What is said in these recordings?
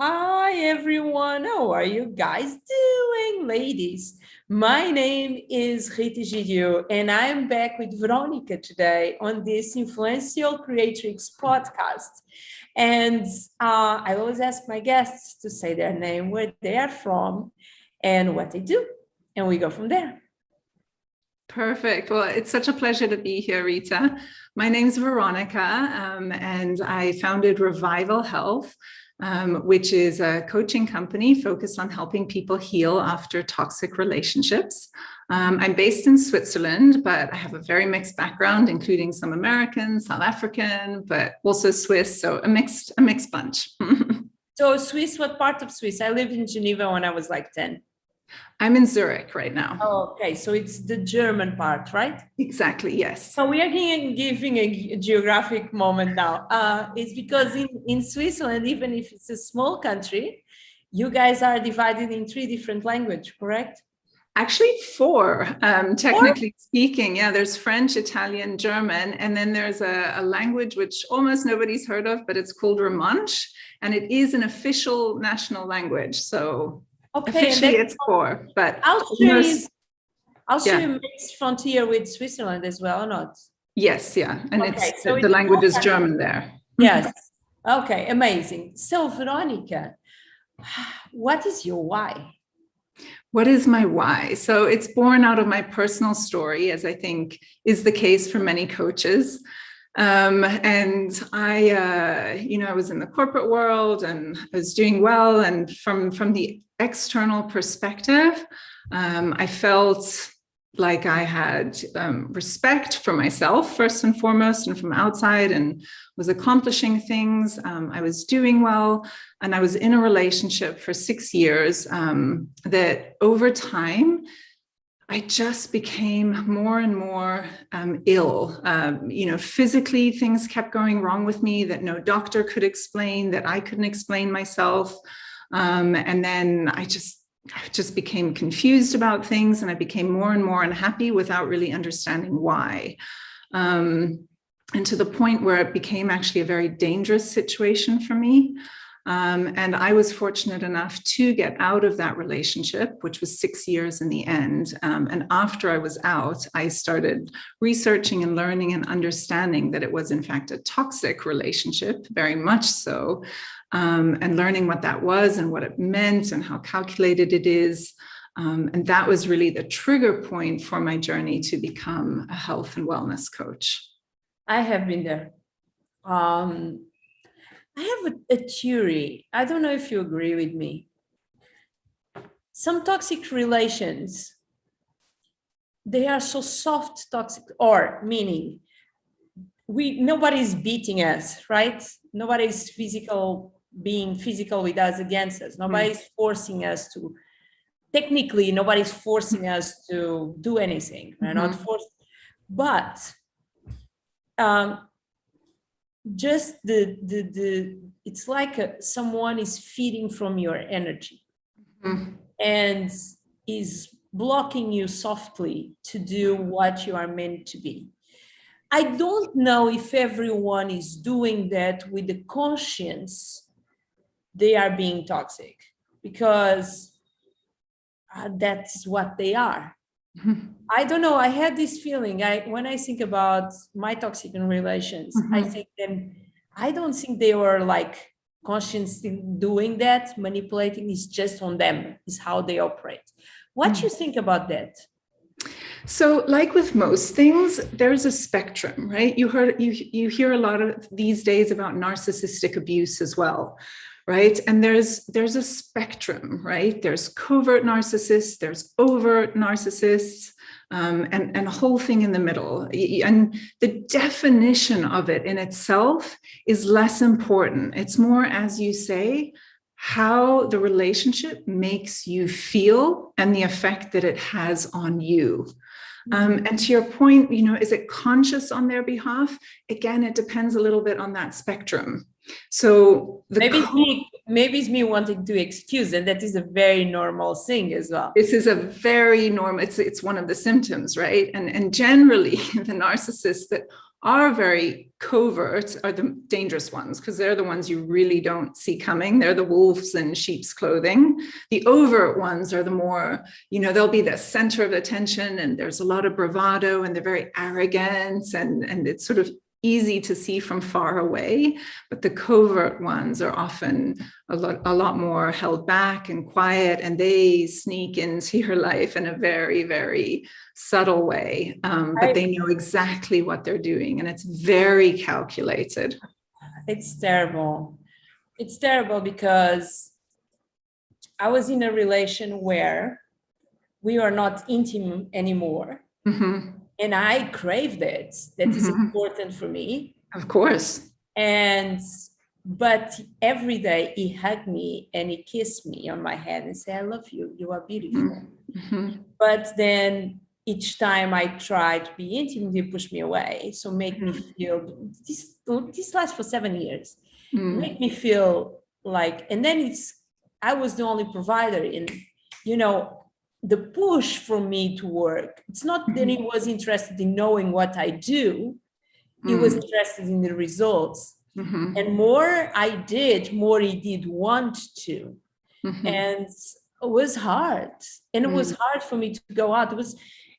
Hi, everyone. How are you guys doing, ladies? My name is Rita Egidio, and I'm back with Veronica today on this influential Creatrix podcast. And I always ask my guests to say their name, where they are from, and what they do. And we go from there. Perfect. Well, it's such a pleasure to be here, Rita. My name's Veronica, and I founded Revival Health, which is a coaching company focused on helping people heal after toxic relationships. I'm based in Switzerland, but I have a very mixed background, including some American, South African, but also Swiss. So a mixed bunch. So Swiss, what part of Swiss? I lived in Geneva when I was like 10. I'm in Zurich right now. Oh, okay, so it's the German part, right? Exactly, yes. So we are giving a geographic moment now. It's because in Switzerland, even if it's a small country, you guys are divided in 3 different languages, correct? Actually 4, technically speaking. Yeah, there's French, Italian, German, and then there's a language which almost nobody's heard of, but it's called Romansh, and it is an official national language. So officially it's 4, but Austria makes frontier with Switzerland as well, or not? Yes, yeah, and the language is German there. Yes. Okay, amazing. So Veronica, what is your why? What is my why? So it's born out of my personal story, as I think is the case for many coaches. And I was in the corporate world and I was doing well. And from the external perspective, I felt like I had respect for myself, first and foremost, and from outside, and was accomplishing things. I was doing well, and I was in a relationship for 6 years that over time, I just became more and more ill. Physically, things kept going wrong with me that no doctor could explain, that I couldn't explain myself. And then I just became confused about things, and I became more and more unhappy without really understanding why. And to the point where it became actually a very dangerous situation for me. And I was fortunate enough to get out of that relationship, which was 6 years in the end. And after I was out, I started researching and learning and understanding that it was, in fact, a toxic relationship, very much so, and learning what that was and what it meant and how calculated it is. And that was really the trigger point for my journey to become a health and wellness coach. I have been there. I have a theory. I don't know if you agree with me. Some toxic relations, they are so soft toxic, or meaning nobody's beating us, right? Nobody's being physical with us, against us. Nobody's forcing us to, technically, nobody's forcing us to do anything. We're not forced, but just it's like someone is feeding from your energy and is blocking you softly to do what you are meant to be. I don't know if everyone is doing that with the conscience they are being toxic, because that's what they are. I don't know. I had this feeling. When I think about my toxic relations, I don't think they were like consciously doing that. Manipulating is just on them, is how they operate. What do you think about that? So, like with most things, there's a spectrum, right? You hear a lot of these days about narcissistic abuse as well. Right. And there's a spectrum, right? There's covert narcissists, there's overt narcissists, and a whole thing in the middle. And the definition of it in itself is less important. It's more, as you say, how the relationship makes you feel and the effect that it has on you. And to your point, is it conscious on their behalf? Again, it depends a little bit on that spectrum. So maybe it's me wanting to excuse, and that is a very normal thing as well. This is a very normal, it's one of the symptoms, right? And generally the narcissists that are very covert are the dangerous ones, because they're the ones you really don't see coming. They're the wolves in sheep's clothing. The overt ones are the more, they'll be the center of attention, and there's a lot of bravado, and they're very arrogant, and it's sort of easy to see from far away. But the covert ones are often a lot more held back and quiet, and they sneak into your life in a very, very subtle way. But they know exactly what they're doing, and it's very calculated. It's terrible. It's terrible because I was in a relation where we are not intimate anymore. Mm-hmm. And I craved it. That is important for me. Of course. But every day he hugged me and he kissed me on my head and said, I love you. You are beautiful. Mm-hmm. But then each time I tried to be intimate, he pushed me away. So make me feel, this lasts for 7 years. Make me feel like, and then I was the only provider in, the push for me to work. It's not that he was interested in knowing what I do. He was interested in the results. Mm-hmm. And more I did, more he did want to. Mm-hmm. And it was hard. And it was hard for me to go out.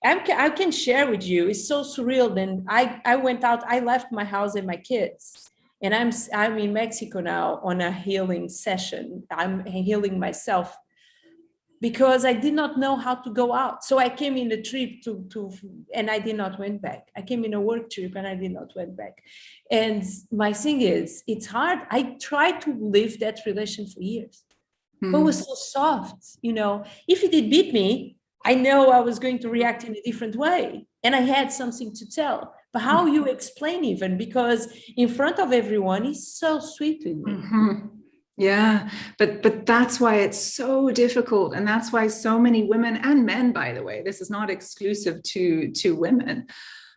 I can share with you, it's so surreal. Then I went out, I left my house and my kids. And I'm in Mexico now on a healing session. I'm healing myself, because I did not know how to go out. So I came in a trip and I did not went back. I came in a work trip and I did not went back. And my thing is, it's hard. I tried to live that relation for years, but it was so soft. If he did beat me, I know I was going to react in a different way. And I had something to tell. But how you explain even, because in front of everyone, he's so sweet with me. Mm-hmm. Yeah, but that's why it's so difficult. And that's why so many women and men, by the way, this is not exclusive to women,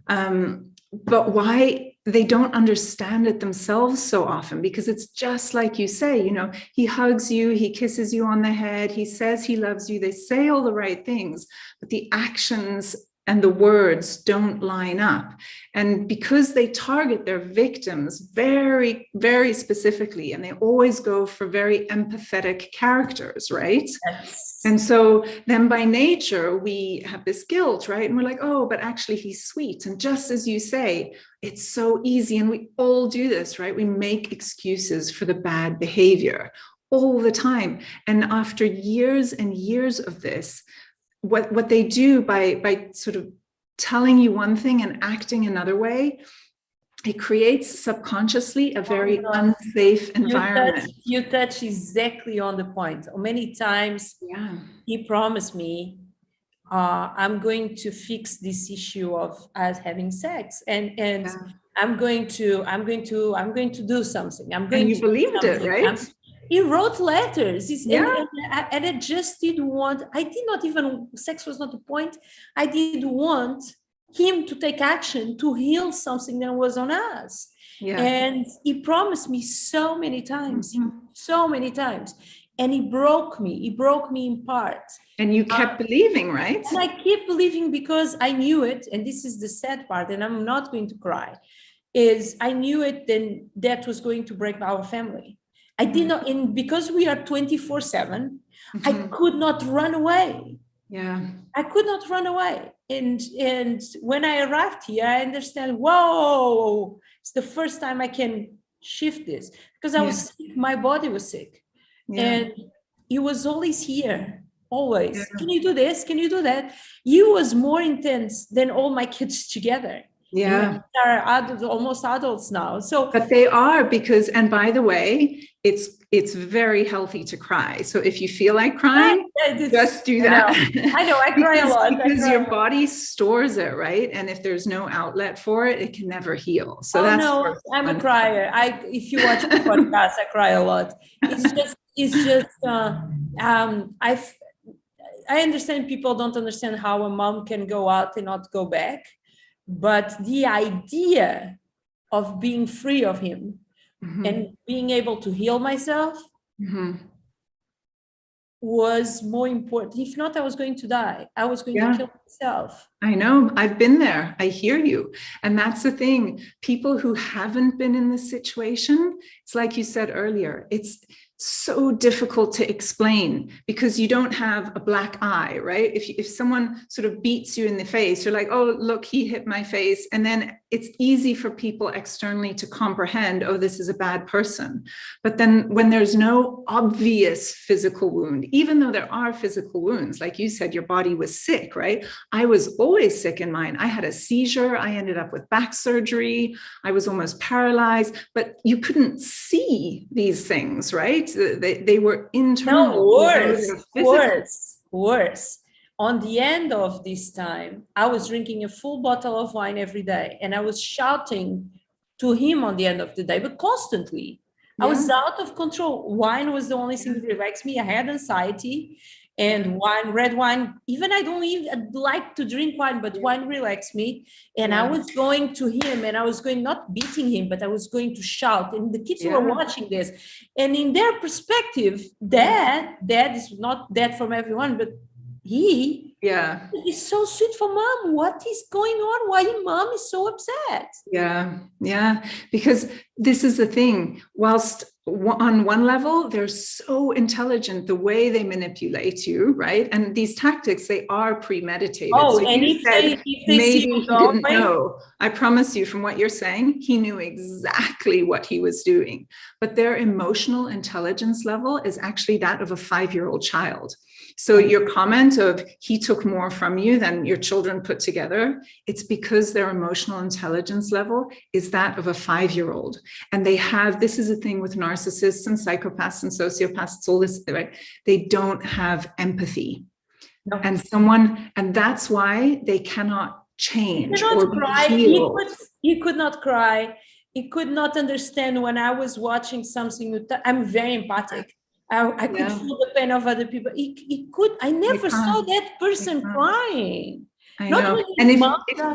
but why they don't understand it themselves so often, because it's just like you say, he hugs you, he kisses you on the head, he says he loves you, they say all the right things, but the actions and the words don't line up. And because they target their victims very, very specifically, and they always go for very empathetic characters, right? Yes. And so then by nature, we have this guilt, right? And we're like, oh, but actually he's sweet. And just as you say, it's so easy. And we all do this, right? We make excuses for the bad behavior all the time. And after years and years of this, what they do by sort of telling you one thing and acting another way, it creates subconsciously a very unsafe environment. You touch exactly on the point. Many times he promised me, I'm going to fix this issue of us having sex, and I'm going to do something. I'm going and you to believed it, right? He wrote letters. And I just didn't want, sex was not the point. I did want him to take action to heal something that was on us. Yeah. And he promised me so many times, and he broke me in parts. And you kept believing, right? And I keep believing, because I knew it, and this is the sad part, and I'm not going to cry, is I knew it, then that was going to break our family. I did not, and because we are 24/7, I could not run away. Yeah. I could not run away. And when I arrived here, I understand, whoa, it's the first time I can shift this, because I was sick, my body was sick. Yeah. And he was always here, always. Yeah. Can you do this? Can you do that? He was more intense than all my kids together. Yeah. They're adults, almost adults now. But they are, because, and by the way, it's very healthy to cry. So if you feel like crying, just do that. I know, I cry a lot. Because your body stores it, right? And if there's no outlet for it, it can never heal. So I'm a crier. If you watch the podcast, I cry a lot. I understand people don't understand how a mom can go out and not go back. But the idea of being free of him and being able to heal myself, was more important. If not, I was going to die. I was going to kill myself. I know. I've been there. I hear you. And that's the thing. People who haven't been in this situation, it's like you said earlier, it's so difficult to explain because you don't have a black eye, right? If someone sort of beats you in the face, you're like, oh, look, he hit my face. And then it's easy for people externally to comprehend, oh, this is a bad person. But then when there's no obvious physical wound, even though there are physical wounds, like you said, your body was sick, right? I was always sick in mine. I had a seizure. I ended up with back surgery. I was almost paralyzed, but you couldn't see these things, right? They were internal. No, worse. On the end of this time, I was drinking a full bottle of wine every day, and I was shouting to him on the end of the day, but constantly. I was out of control. Wine was the only thing that relaxed me. I had anxiety, and red wine, even I don't even like to drink wine, but wine relaxed me. And I was going to him, and I was going, not beating him, but I was going to shout. And the kids were watching this. And in their perspective, dad is not dad from everyone, but he's so sweet for mom. What is going on? Why mom is so upset? Yeah. Because this is the thing. Whilst on one level, they're so intelligent, the way they manipulate you, right? And these tactics, they are premeditated. Oh, so and if they maybe he didn't know. I promise you, from what you're saying, he knew exactly what he was doing. But their emotional intelligence level is actually that of a 5-year-old child. So your comment of he took more from you than your children put together, it's because their emotional intelligence level is that of a 5-year-old. And they have, this is a thing with narcissists and psychopaths and sociopaths, it's all this, right? They don't have empathy. No. And that's why they cannot change. He cannot cry. He could not cry. He could not understand when I was watching something. I'm very empathic. I could feel the pain of other people. I never saw that person crying. I know. And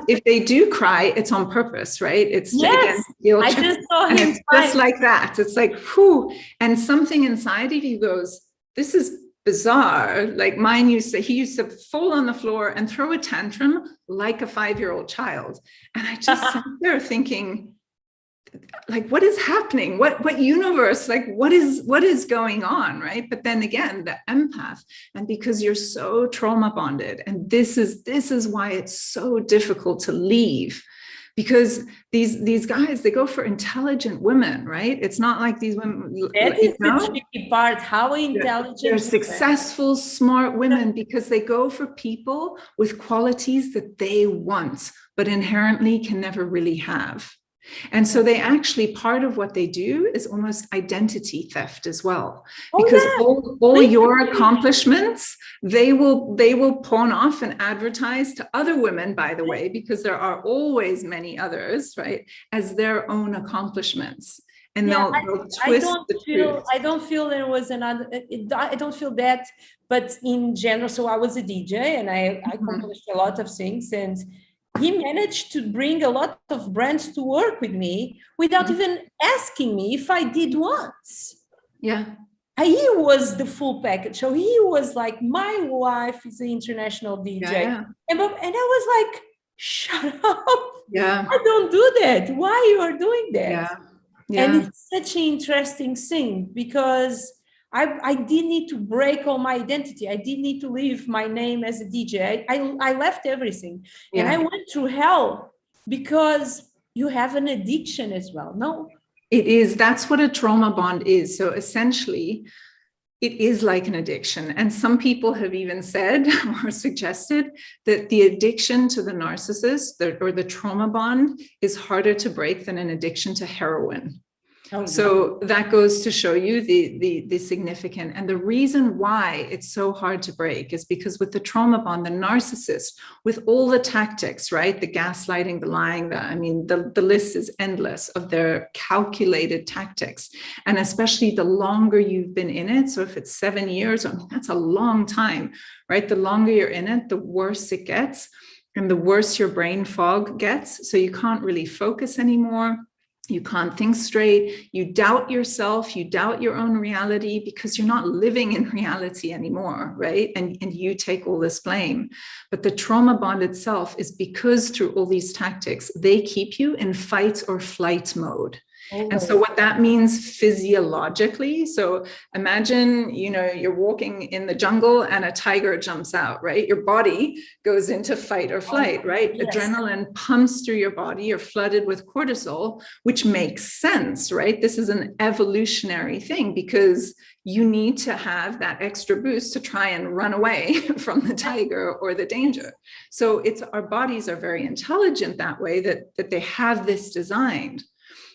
if they do cry, it's on purpose, right? It's against guilt. I just saw him it's just like that. It's like, whew. And something inside of you goes, this is bizarre. Like mine he used to fall on the floor and throw a tantrum like a 5-year-old child. And I just sat there thinking, like, what is happening? What universe? Like, what is going on, right? But then again, the empath, and because you're so trauma bonded, and this is why it's so difficult to leave, because these guys, they go for intelligent women, right? It's not like these women. That is the tricky part. How intelligent? They're successful, smart women because they go for people with qualities that they want, but inherently can never really have. And so they actually, part of what they do is almost identity theft as well, because all your accomplishments, they will pawn off and advertise to other women, by the way, because there are always many others, right, as their own accomplishments. And they'll twist the truth. I don't feel there was another, I don't feel that, but in general, so I was a DJ and I accomplished a lot of things, and he managed to bring a lot of brands to work with me without even asking me if I did once. Yeah. He was the full package. So he was like, my wife is an international DJ. Yeah. And I was like, shut up. Yeah. I don't do that. Why you are doing that? Yeah. Yeah. And it's such an interesting thing because I did need to break all my identity. I did need to leave my name as a DJ. I left everything. Yeah. And I went through hell because you have an addiction as well. No? It is. That's what a trauma bond is. So essentially, it is like an addiction. And some people have even said or suggested that the addiction to the narcissist or the trauma bond is harder to break than an addiction to heroin. Oh, so that goes to show you the significant, and the reason why it's so hard to break is because with the trauma bond, the narcissist, with all the tactics, right, the gaslighting, the lying, the list is endless of their calculated tactics, and especially the longer you've been in it. So if it's 7 years, that's a long time, right? The longer you're in it, the worse it gets, and the worse your brain fog gets. So you can't really focus anymore. You can't think straight. You doubt yourself. You doubt your own reality because you're not living in reality anymore, right? And you take all this blame. But the trauma bond itself is because through all these tactics, they keep you in fight or flight mode. And so what that means physiologically, so imagine, you're walking in the jungle and a tiger jumps out, right? Your body goes into fight or flight, right? Yes. Adrenaline pumps through your body. You're flooded with cortisol, which makes sense, right? This is an evolutionary thing because you need to have that extra boost to try and run away from the tiger or the danger. So our bodies are very intelligent that way, that they have this designed.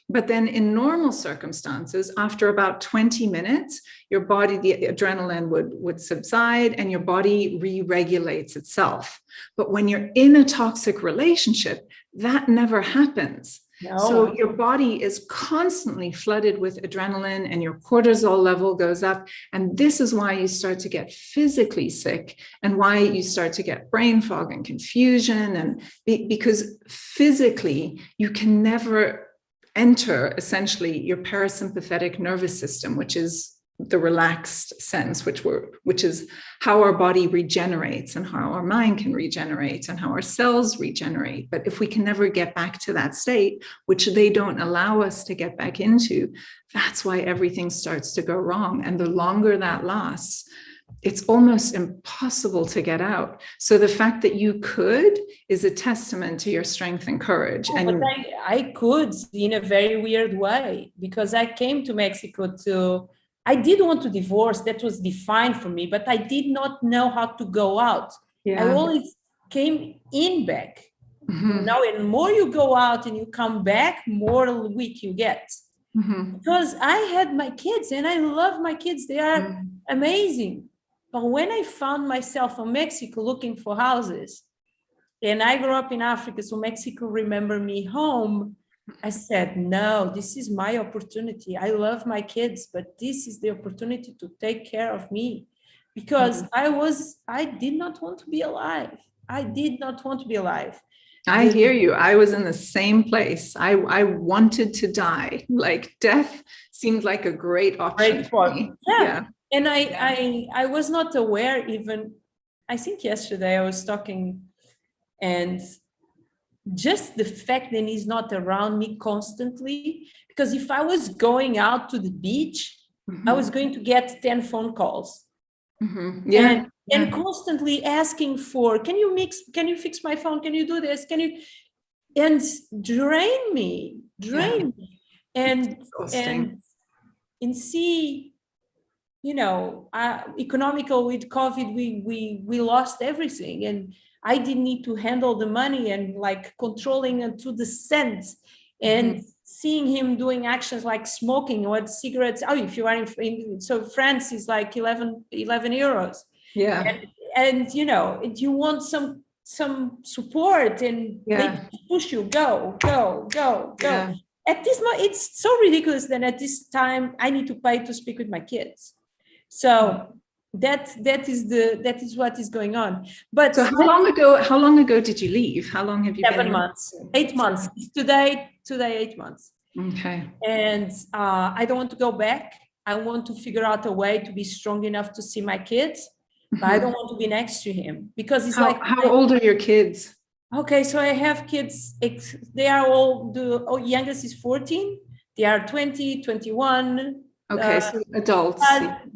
But then in normal circumstances, after about 20 minutes, your body, the adrenaline would subside and your body re-regulates itself. But when you're in a toxic relationship, that never happens. No. So your body is constantly flooded with adrenaline and your cortisol level goes up. And this is why you start to get physically sick and why you start to get brain fog and confusion. And because physically, you can never enter essentially your parasympathetic nervous system, which is the relaxed sense, which is how our body regenerates and how our mind can regenerate and how our cells regenerate. But if we can never get back to that state, which they don't allow us to get back into, that's why everything starts to go wrong. And the longer that lasts, it's almost impossible to get out. So the fact that you could is a testament to your strength and courage. But I could in a very weird way, because I came to Mexico I did want to divorce. That was defined for me, but I did not know how to go out. Yeah. I always came in back. Mm-hmm. Now, and more you go out and you come back, more weak you get. Mm-hmm. Because I had my kids and I love my kids. They are amazing. But when I found myself in Mexico looking for houses, and I grew up in Africa, so Mexico remembered me home, I said, no, this is my opportunity. I love my kids, but this is the opportunity to take care of me. Because I did not want to be alive. I did not want to be alive. I hear you. I was in the same place. I wanted to die. Like death seemed like a great option for me. Yeah. And I was not aware even, I think yesterday I was talking, and just the fact that he's not around me constantly, because if I was going out to the beach, I was going to get 10 phone calls. Mm-hmm. Yeah. And constantly asking for, can you fix my phone? Can you do this? And drain me. And see, economical with COVID, we lost everything. And I didn't need to handle the money and like controlling it to the cent and seeing him doing actions like smoking or cigarettes. Oh, if you are so France is like 11 euros. Yeah. And you want some support and they push you, go. Yeah. At this moment, it's so ridiculous that at this time I need to pay to speak with my kids. So that is what is going on. But so how long ago did you leave? How long have you 7 months, 8 months. It's today 8 months. Okay. And I don't want to go back. I want to figure out a way to be strong enough to see my kids, but I don't want to be next to him because it's how old are your kids? Okay, so I have kids. They are all youngest is 14. They are 20, 21. Okay, so adults.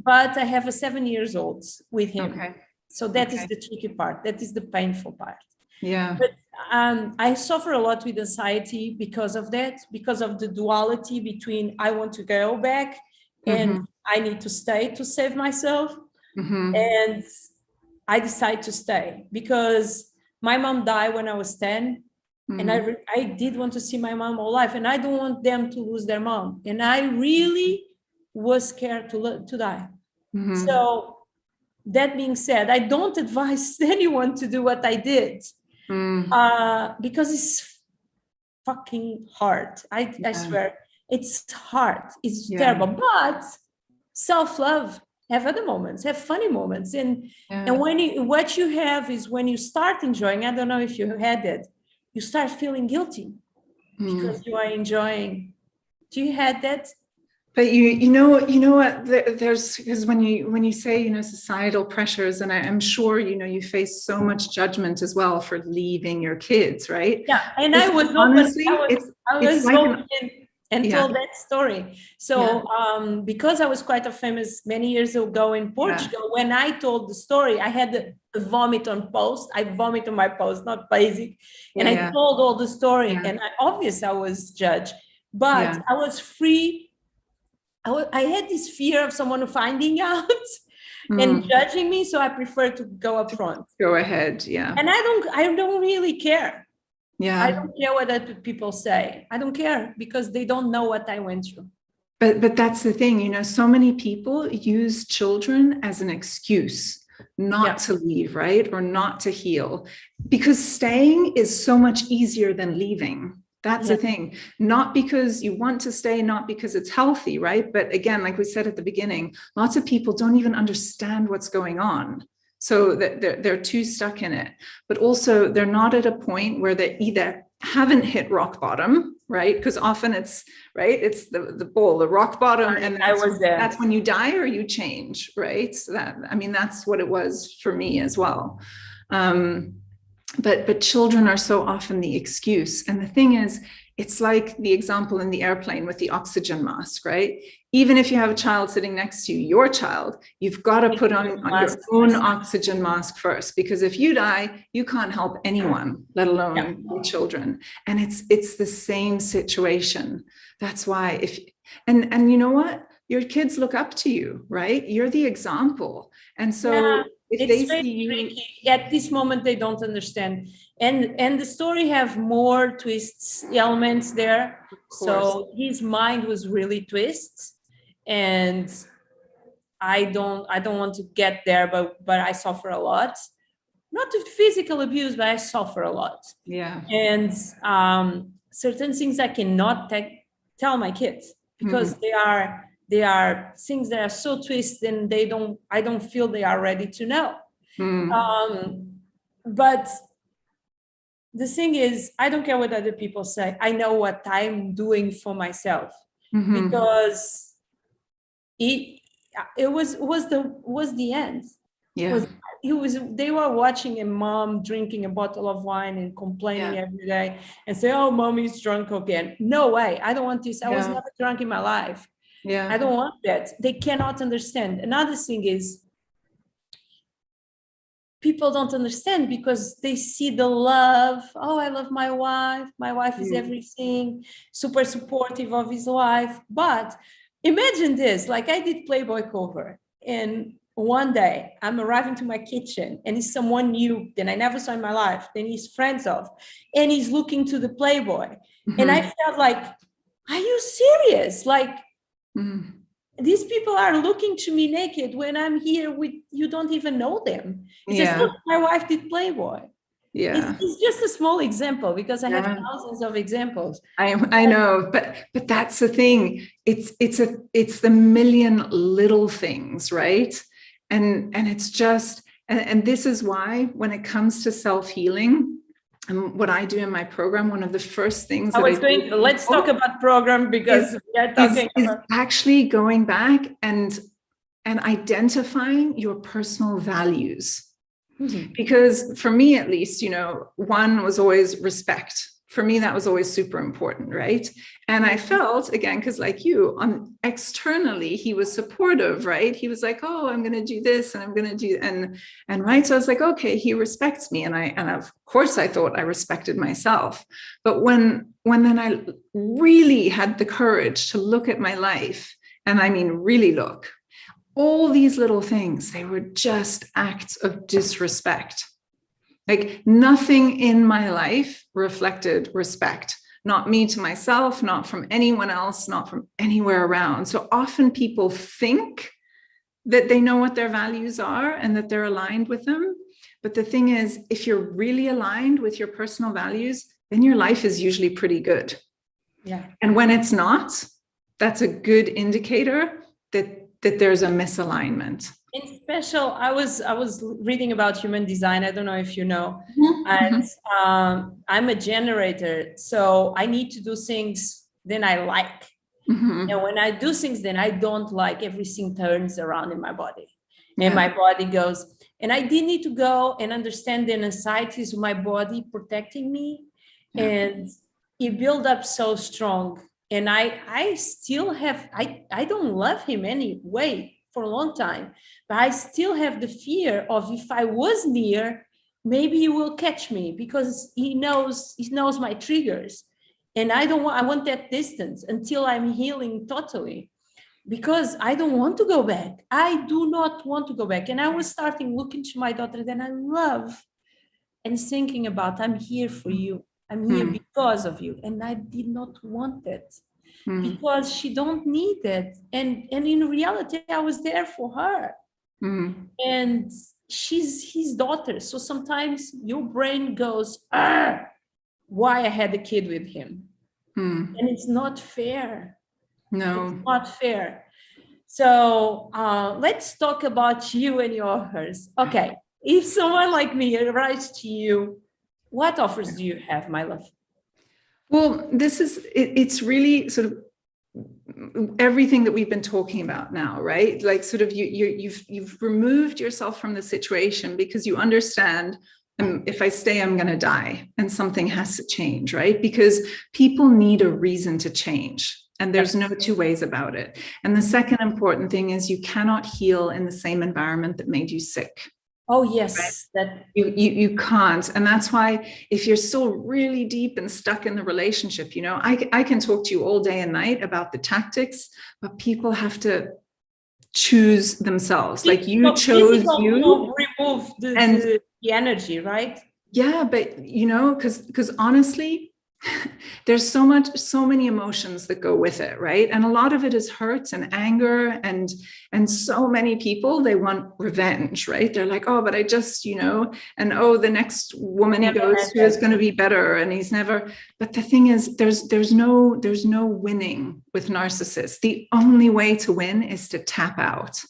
But I have a 7 years old with him. Okay. So that is the tricky part. That is the painful part. Yeah. But I suffer a lot with anxiety because of that, because of the duality between I want to go back and I need to stay to save myself. And I decide to stay because my mom died when I was 10. And I did want to see my mom all life. And I don't want them to lose their mom. And I really was scared to die. So that being said, I don't advise anyone to do what I did because it's fucking hard. I swear it's hard. It's terrible, but self-love, have other moments, have funny moments. And what you have is when you start enjoying, I don't know if you had it, you start feeling guilty because you are enjoying Do you had that? But you know what, there's, because when you say, you know, societal pressures, and I'm sure, you know, you face so much judgment as well for leaving your kids, right? Yeah, and This I was honestly, open. I was like open and told that story. So because I was quite a famous many years ago in Portugal, when I told the story, I had a vomit on post. I vomit on my post, not basic. And I told all the story, and I was judged, but I was free. I had this fear of someone finding out and judging me, so I prefer to go up front. Go ahead, yeah. And I don't really care. Yeah. I don't care what other people say. I don't care because they don't know what I went through. But that's the thing, you know, so many people use children as an excuse not to leave, right? Or not to heal, because staying is so much easier than leaving. That's the thing, not because you want to stay, not because it's healthy, right? But again, like we said at the beginning, lots of people don't even understand what's going on. So that they're too stuck in it, but also they're not at a point where they either haven't hit rock bottom, right? Because often it's the rock bottom, and that's when you die or you change, right? So that's what it was for me as well. But children are so often the excuse. And the thing is, it's like the example in the airplane with the oxygen mask, right? Even if you have a child sitting next to you, your child, you've got to put on your own oxygen mask first, because if you die, you can't help anyone, let alone your children. And it's the same situation. That's why and you know what? Your kids look up to you, right? You're the example. And so if they see you, tricky. At this moment, they don't understand. And the story have more twists, elements there. So his mind was really twists. And I don't want to get there, but I suffer a lot. Not to physical abuse, but I suffer a lot. Yeah. And certain things I cannot tell my kids because they are things that are so twisted, and I don't feel they are ready to know. But the thing is, I don't care what other people say. I know what I'm doing for myself, because it was the end. Yeah. They were watching a mom drinking a bottle of wine and complaining every day and say, "Oh, mommy's drunk again." No way. I don't want this. I was never drunk in my life. Yeah. I don't want that. They cannot understand. Another thing is, people don't understand because they see the love. Oh, I love my wife. My wife is everything, super supportive of his wife. But imagine this, like I did Playboy cover, and one day I'm arriving to my kitchen and it's someone new that I never saw in my life, then he's friends of, and he's looking to the Playboy. And I felt like, are you serious? Like, these people are looking to me naked when I'm here with, you don't even know them. He says, look, my wife did Playboy. It's just a small example because I have thousands of examples. I know, but that's the thing. It's the million little things, right? And it's just, and this is why when it comes to self-healing, and what I do in my program, one of the first things let's talk about program, because is actually going back and identifying your personal values. Because for me, at least, you know, one was always respect. For me, that was always super important, right? And I felt, again, because like you, externally, he was supportive, right? He was like, oh, I'm going to do this and I'm going to do, and right. So I was like, okay, he respects me. And of course I thought I respected myself. But when then I really had the courage to look at my life, and I mean, really look, all these little things, they were just acts of disrespect. Like nothing in my life reflected respect, not me to myself, not from anyone else, not from anywhere around. So often people think that they know what their values are and that they're aligned with them. But the thing is, if you're really aligned with your personal values, then your life is usually pretty good. Yeah. And when it's not, that's a good indicator that there's a misalignment. In special, I was reading about human design. I don't know if you know, and I'm a generator, so I need to do things that I like. Mm-hmm. And when I do things, then I don't like everything turns around in my body. And my body goes, and I did need to go and understand the anxieties of my body protecting me. And it built up so strong. And I still have, I don't love him anyway for a long time, but I still have the fear of if I was near, maybe he will catch me because he knows my triggers. And I want that distance until I'm healing totally. Because I don't want to go back. I do not want to go back. And I was starting looking to my daughter that I love and thinking about, I'm here for you. I'm here because of you. And I did not want it because she don't need it. And in reality, I was there for her. And she's his daughter. So sometimes your brain goes, why I had a kid with him. And it's not fair. No, it's not fair. So let's talk about you and your offers. Okay. If someone like me writes to you, what offers do you have, my love? Well, it's really sort of everything that we've been talking about now, right? Like sort of you've removed yourself from the situation because you understand, if I stay, I'm going to die and something has to change, right? Because people need a reason to change. And there's no two ways about it. And the second important thing is you cannot heal in the same environment that made you sick. Oh, yes. Right? That you can't. And that's why if you're still really deep and stuck in the relationship, I can talk to you all day and night about the tactics, but people have to choose themselves. Like you chose you. Remove the energy, right? Yeah, but because honestly, there's so many emotions that go with it, right? And a lot of it is hurt and anger, and so many people, they want revenge, right? They're like, oh, but I just, and oh, the next woman he goes to is going to be better, and he's never. But the thing is, there's no winning with narcissists. The only way to win is to tap out,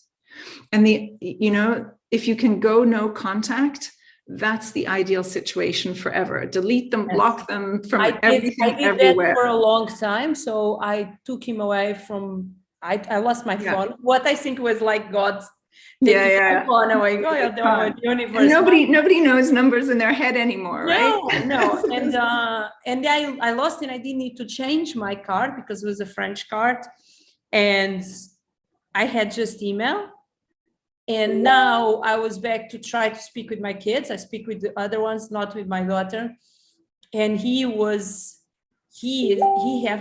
and if you can go no contact, that's the ideal situation forever. Delete them, block them from everything, I did everywhere. That for a long time. So I took him away from, I lost my phone. What I think was like God taking my phone away. The universe. Nobody knows numbers in their head anymore, right? No. And I lost, and I didn't need to change my card because it was a French card. And I had just email. And now I was back to try to speak with my kids. I speak with the other ones, not with my daughter. And he have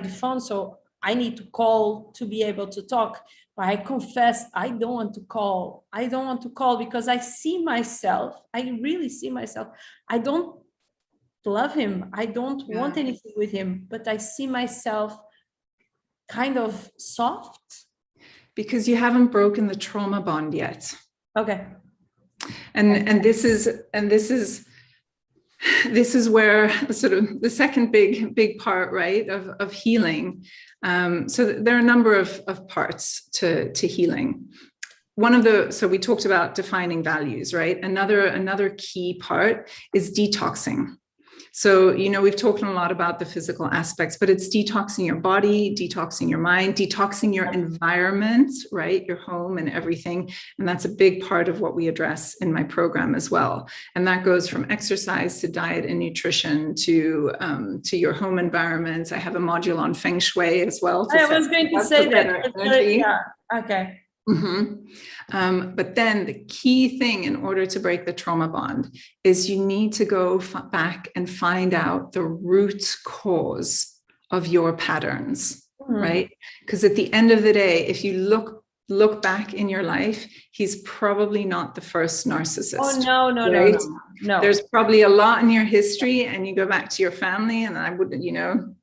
the phone, so I need to call to be able to talk. But I confess, I don't want to call. I don't want to call because I see myself. I really see myself. I don't love him. I don't want anything with him, but I see myself kind of soft. Because you haven't broken the trauma bond yet. Okay. And this is where sort of the second big part, right, of healing. So there are a number of parts to healing. So we talked about defining values, right? Another key part is detoxing. So, we've talked a lot about the physical aspects, but it's detoxing your body, detoxing your mind, detoxing your environment, right? Your home and everything. And that's a big part of what we address in my program as well. And that goes from exercise to diet and nutrition to your home environment. I have a module on feng shui as well. I was going to say that. Yeah. Okay. But then the key thing in order to break the trauma bond is you need to go back and find out the root cause of your patterns, right? Because at the end of the day, if you look back in your life, he's probably not the first narcissist. Oh, no, right? No. There's probably a lot in your history, and you go back to your family, and I would,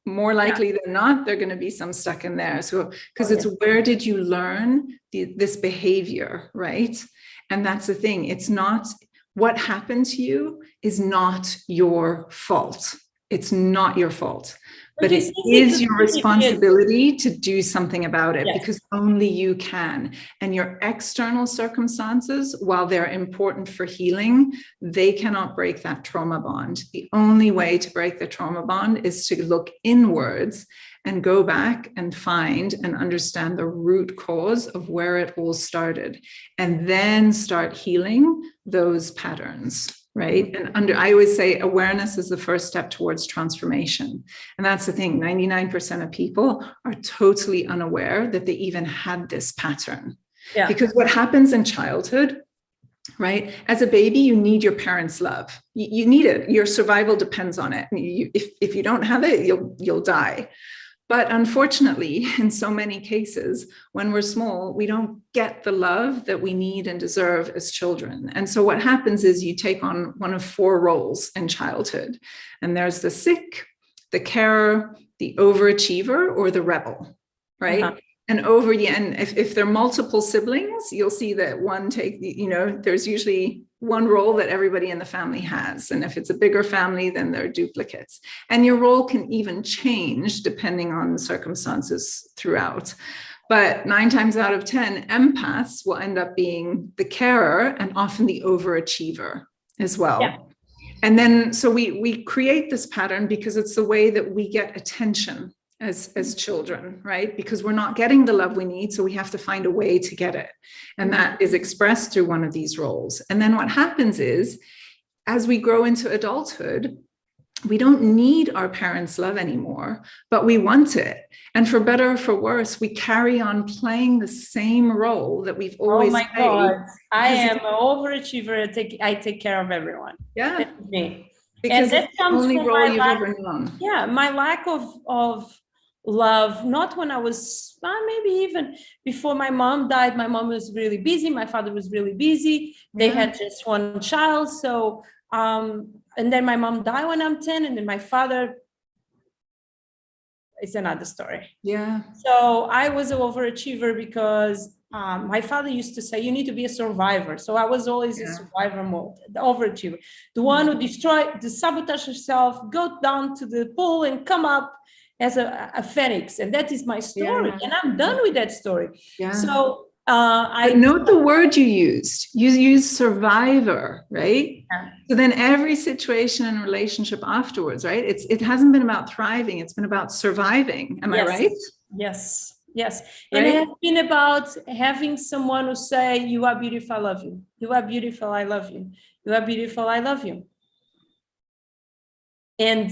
more likely than not, there are going to be some stuck in there. So, because it's where did you learn this behavior, right? And that's the thing. It's not what happened to you is not your fault. It's not your fault. but it is your responsibility to do something about it, because only you can. And your external circumstances, while they're important for healing, they cannot break that trauma bond. The only way to break the trauma bond is to look inwards and go back and find and understand the root cause of where it all started, and then start healing those patterns. Right. And I always say awareness is the first step towards transformation. And that's the thing. 99% of people are totally unaware that they even had this pattern. Yeah. Because what happens in childhood, right? As a baby, you need your parents' love. You need it. Your survival depends on it. If you don't have it, you'll die. But unfortunately, in so many cases, when we're small, we don't get the love that we need and deserve as children. And so what happens is you take on one of 4 roles in childhood. And there's the sick, the carer, the overachiever, or the rebel, right? Uh-huh. And if there are multiple siblings, you'll see that there's usually one role that everybody in the family has. And if it's a bigger family, then there are duplicates. And your role can even change depending on the circumstances throughout. But 9 times out of 10, empaths will end up being the carer and often the overachiever as well. Yeah. And then, so we create this pattern because it's the way that we get attention as children, right? Because we're not getting the love we need, so we have to find a way to get it. And that is expressed through one of these roles. And then what happens is, as we grow into adulthood, we don't need our parents' love anymore, but we want it. And for better or for worse, we carry on playing the same role that we've always played. Oh my God, I am an overachiever. I take care of everyone. Yeah. That's me. Because and that comes the only role you've ever known. Yeah, my lack of love, not when I was, maybe even before my mom died. My mom was really busy. My father was really busy. They had just one child. So, and then my mom died when I'm 10. And then my father, it's another story. Yeah. So I was an overachiever because my father used to say, you need to be a survivor. So I was always in survivor mode, the overachiever, the one who sabotage herself, go down to the pool and come up as a phoenix. And that is my story. Yeah. And I'm done with that story. Yeah. So I note the word you used. You used survivor, right? Yeah. So then every situation and relationship afterwards, right? It hasn't been about thriving. It's been about surviving. Am I right? Yes. Yes. Right? And it has been about having someone who say, you are beautiful, I love you. You are beautiful, I love you. You are beautiful, I love you. And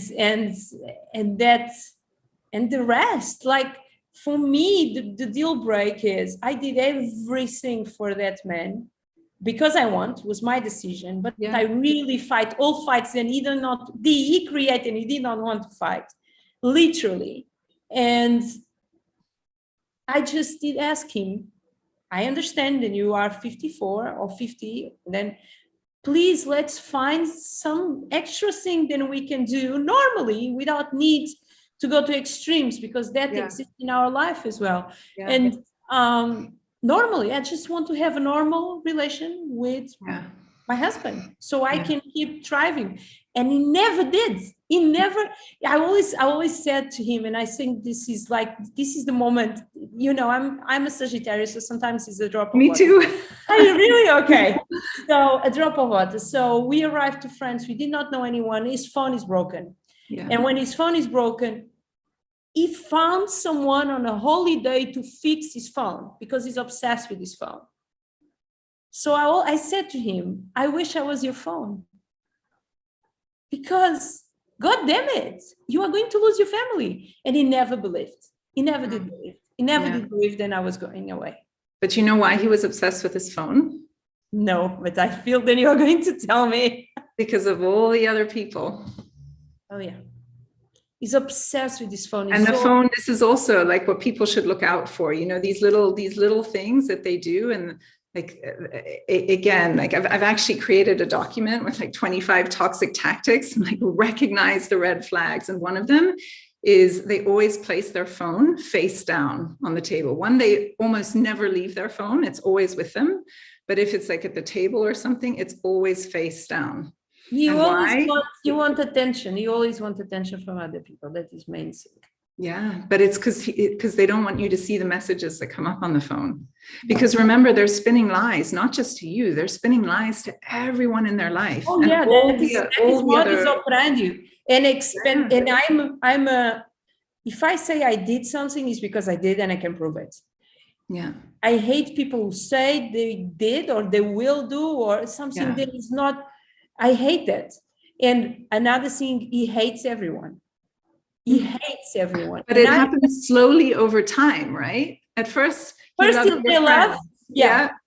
the rest, like for me, the deal break is I did everything for that man because I want, it was my decision, but I really fight all fights and he created and he did not want to fight, literally. And I just did ask him, I understand that you are 54 or 50, then please let's find some extra thing that we can do normally without need to go to extremes, because that exists in our life as well. Yeah. And normally, I just want to have a normal relation with my husband, so I can keep thriving. And he never did. He never. I always said to him, and I think this is the moment. You know, I'm a Sagittarius, so sometimes it's a drop of water. Me too. Are you really okay? So a drop of water. So we arrived to France. We did not know anyone. His phone is broken. Yeah. And when his phone is broken, he found someone on a holiday to fix his phone because he's obsessed with his phone. So I said to him, I wish I was your phone. Because, God damn it, you are going to lose your family. And he never believed. He never did believe. He never did believe that I was going away. But you know why he was obsessed with his phone? No, but I feel that you are going to tell me. Because of all the other people. Oh, yeah. He's obsessed with his phone. And the phone, this is also like what people should look out for, you know, these little things that they do. And like, again, like I've actually created a document with like 25 toxic tactics and like recognize the red flags. And one of them is they always place their phone face down on the table. One, they almost never leave their phone. It's always with them. But if it's like at the table or something, it's always face down. You And always why? want attention. You always want attention from other people. That is main thing. Yeah, but it's because they don't want you to see the messages that come up on the phone. Because remember, they're spinning lies, not just to you, they're spinning lies to everyone in their life. Oh, and yeah, that is modus operandi. And if I say I did something, it's because I did and I can prove it. Yeah. I hate people who say they did or they will do or something that is not. I hate that. And another thing, he hates everyone. He hates everyone. But it happens slowly over time, right? At first they love.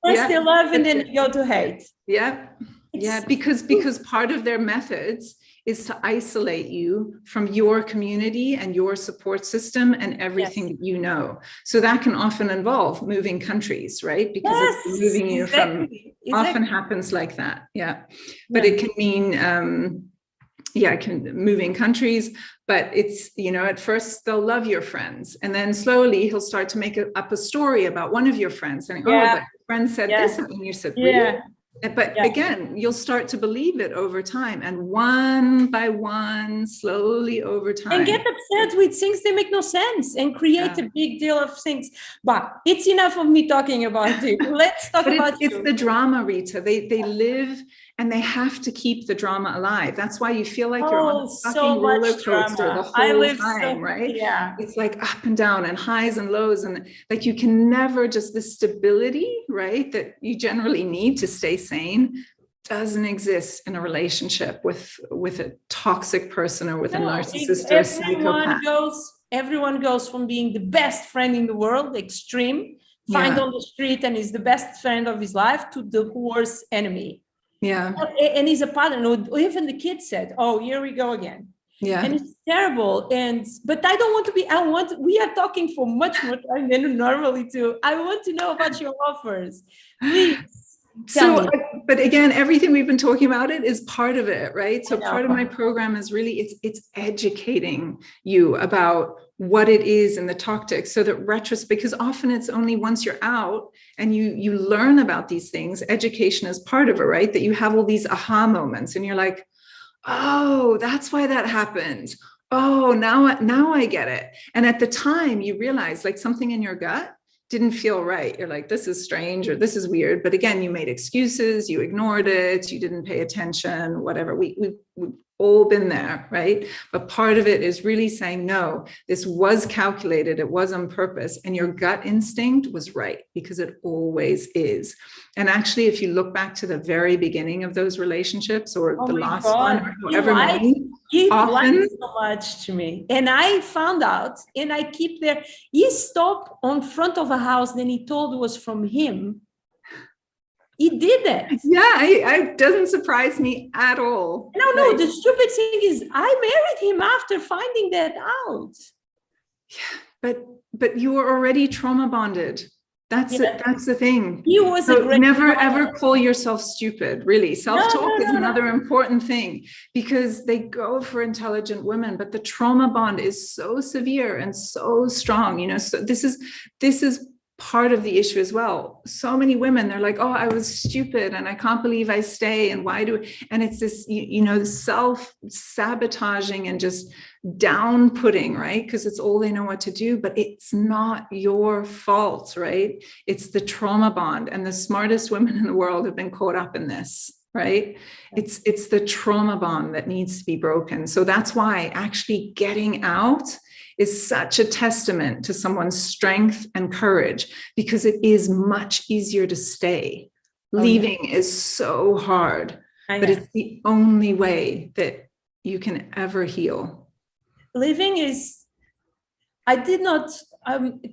First they love and then they go to hate. Yeah. Yeah. Because part of their methods is to isolate you from your community and your support system and everything that you know. So that can often involve moving countries, right? Because it's moving you from often happens like that. Yeah. But it can mean moving countries, but it's, at first they'll love your friends. And then slowly he'll start to make up a story about one of your friends and, but your friend said this, and you said, really? But again, you'll start to believe it over time, and one by one, slowly over time. And get upset with things that make no sense and create a big deal of things. But it's enough of me talking about it. Let's talk about It's the drama, Rita. They live and they have to keep the drama alive. That's why you feel like you're on a fucking roller coaster the whole time, right? Yeah. It's like up and down and highs and lows. And like you can never just the stability, right, that you generally need to stay sane doesn't exist in a relationship with a toxic person or with a narcissist or a psychopath. Everyone goes from being the best friend in the world, extreme, find on the street and is the best friend of his life, to the worst enemy. Yeah. And he's a partner. Even the kid said, "Oh, here we go again." Yeah. And it's terrible. But I don't want to be, we are talking for much more time than normally too. I want to know about your offers. Please. But again, everything we've been talking about is part of it, right? So part of my program is really, it's educating you about what it is in the toxic, so that because often it's only once you're out and you learn about these things, education is part of it, right? That you have all these aha moments and you're like, oh, that's why that happened. Oh, now I get it. And at the time you realize like something in your gut didn't feel right. You're like, this is strange or this is weird. But again, you made excuses, you ignored it, you didn't pay attention, whatever. We've all been there, right? But part of it is really saying, no, this was calculated, it was on purpose, and your gut instinct was right, because it always is. And actually, if you look back to the very beginning of those relationships, or the last one, or however many, he lied so much to me. And I found out, and I keep there, he stopped on front of a house, then he told it was from him. He did that. Yeah, it doesn't surprise me at all. No, the stupid thing is I married him after finding that out. Yeah, but you were already trauma bonded. That's the thing. He was never ever call yourself stupid, really. Self-talk is another important thing, because they go for intelligent women, but the trauma bond is so severe and so strong, so this is part of the issue as well. So many women, they're like, oh, I was stupid and I can't believe I stay, and and it's this, self-sabotaging and just down-putting, right? Because it's all they know what to do, but it's not your fault, right? It's the trauma bond, and the smartest women in the world have been caught up in this, right? It's the trauma bond that needs to be broken. So that's why actually getting out is such a testament to someone's strength and courage, because it is much easier to stay. Leaving is so hard, but it's the only way that you can ever heal. Living is,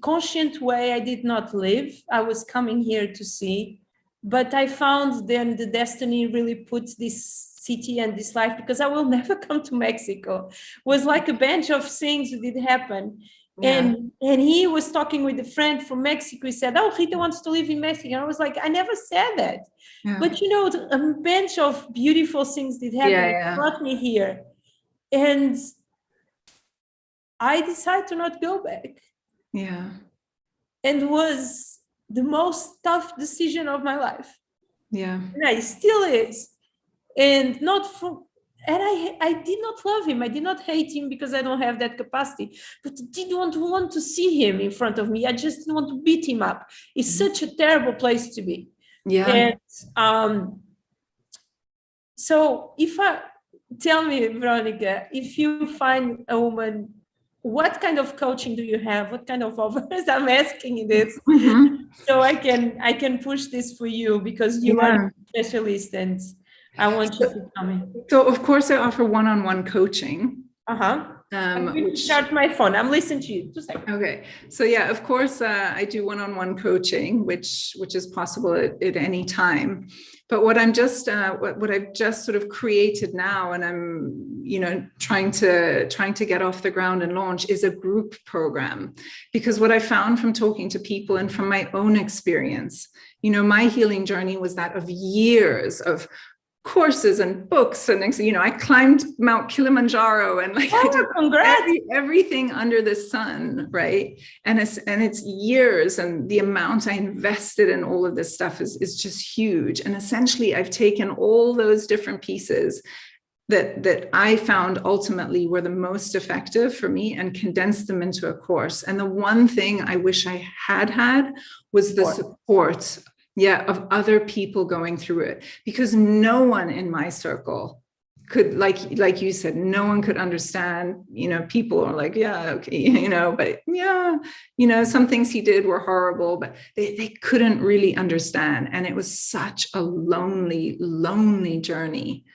conscient way, I did not live. I was coming here to see, but I found then the destiny really puts this city and this life, because I will never come to Mexico. It was like a bunch of things that did happen. Yeah. And he was talking with a friend from Mexico. He said, oh, Rita wants to live in Mexico. And I was like, I never said that. Yeah. But a bunch of beautiful things did happen. Brought me here. And I decided to not go back. Yeah. And it was the most tough decision of my life. Yeah. And it still is. and not from, and I did not love him. I did not hate him because I don't have that capacity, but I didn't want to see him in front of me. I just didn't want to beat him up. It's such a terrible place to be. Yeah. And so tell me, Veronica, if you find a woman, what kind of coaching do you have? What kind of offers? I'm asking this so I can push this for you, because you are a specialist and I want you to tell me. So of course I offer one-on-one coaching. I'm going to start my phone. I'm listening to you. 2 seconds. Okay. So yeah, of course I do one-on-one coaching, which is possible at any time. But what I'm just what I've just sort of created now, and I'm trying to get off the ground and launch, is a group program. Because what I found from talking to people and from my own experience, my healing journey was that of years of courses and books, and I climbed Mount Kilimanjaro, and I did everything under the sun, right? And it's years, and the amount I invested in all of this stuff is just huge. And essentially I've taken all those different pieces that I found ultimately were the most effective for me and condensed them into a course. And the one thing I wish I had was the support of other people going through it, because no one in my circle could, like you said, no one could understand. People are like, yeah, okay, but some things he did were horrible, but they couldn't really understand. And it was such a lonely journey.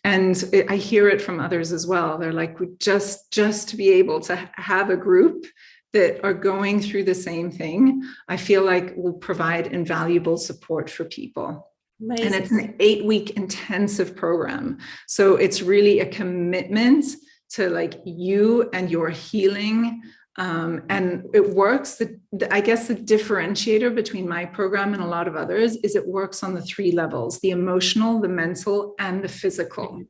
And I hear it from others as well. They're like, just to be able to have a group that are going through the same thing, I feel like will provide invaluable support for people. Amazing. And it's an 8-week intensive program. So it's really a commitment to you and your healing. And it works. I guess the differentiator between my program and a lot of others is it works on the 3 levels: the emotional, the mental, and the physical.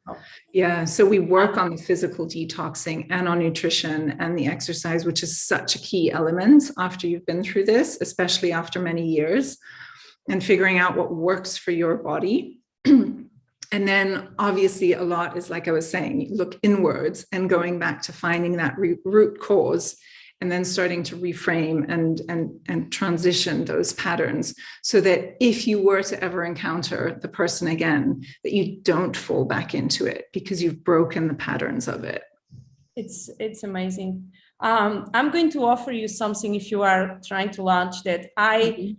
Yeah. So we work on the physical detoxing and on nutrition and the exercise, which is such a key element after you've been through this, especially after many years, and figuring out what works for your body. And then obviously a lot is, like I was saying, look inwards and going back to finding that root cause, and then starting to reframe and transition those patterns, so that if you were to ever encounter the person again, that you don't fall back into it because you've broken the patterns of it. It's amazing. I'm going to offer you something if you are trying to launch that. I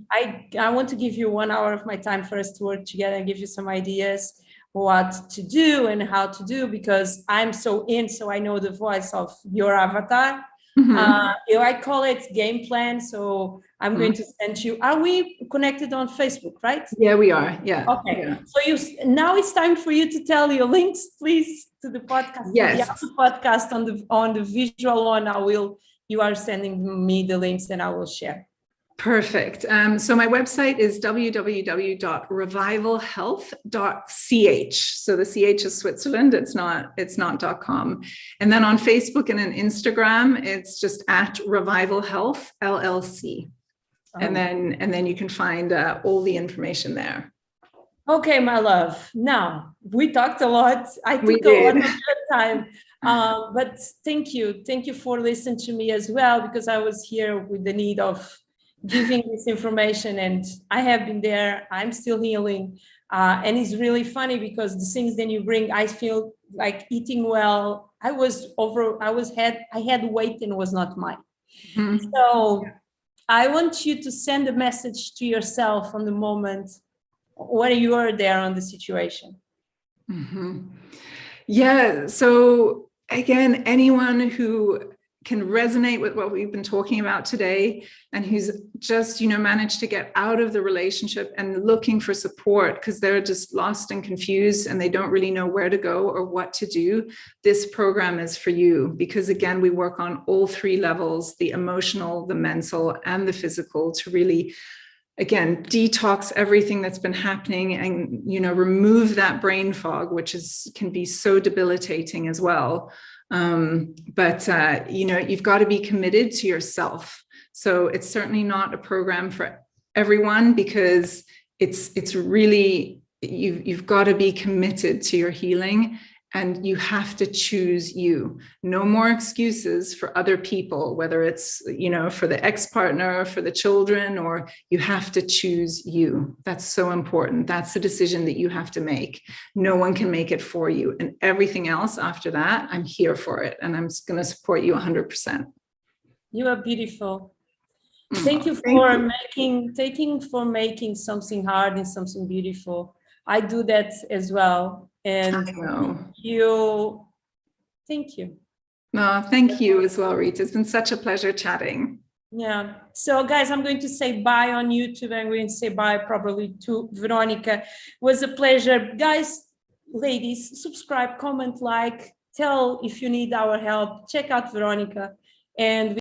want to give you 1 hour of my time first to work together and give you some ideas what to do and how to do, because I'm so I know the voice of your avatar. I call it game plan. So I'm going to send you. Are we connected on Facebook, right? Yeah, we are. Yeah. Okay. Yeah. So now it's time for you to tell your links, please, to the podcast. Yes. The podcast on the visual one. You are sending me the links and I will share. Perfect. So my website is www.revivalhealth.ch. So the CH is Switzerland. It's not .com. And then on Facebook and on Instagram, it's just at Revival Health LLC. And then you can find all the information there. Okay, my love. Now we talked a lot. I took a lot of your time. But thank you. Thank you for listening to me as well, because I was here with the need of giving this information, and I have been there. I'm still healing, and it's really funny because the things that you bring, I feel like eating well. I had weight and was not mine. So I want you to send a message to yourself on the moment when you are there on the situation. Yeah. So again, anyone who can resonate with what we've been talking about today, and who's just, managed to get out of the relationship and looking for support because they're just lost and confused and they don't really know where to go or what to do, this program is for you. Because again, we work on all 3 levels: the emotional, the mental, and the physical, to really, again, detox everything that's been happening and, remove that brain fog, which can be so debilitating as well. But you've got to be committed to yourself. So it's certainly not a program for everyone, because it's really, you've got to be committed to your healing, and you have to choose you. No more excuses for other people, whether it's, for the ex-partner, for the children, or you have to choose you. That's so important. That's the decision that you have to make. No one can make it for you. And everything else after that, I'm here for it. And I'm going to support you 100%. You are beautiful. Thank you for making something hard and something beautiful. I do that as well. And thank you. No, thank you as well, Rita. It's been such a pleasure chatting. Yeah. So guys, I'm going to say bye on YouTube. I'm going to say bye probably to Veronica. It was a pleasure. Guys, ladies, subscribe, comment, like, tell if you need our help. Check out Veronica. And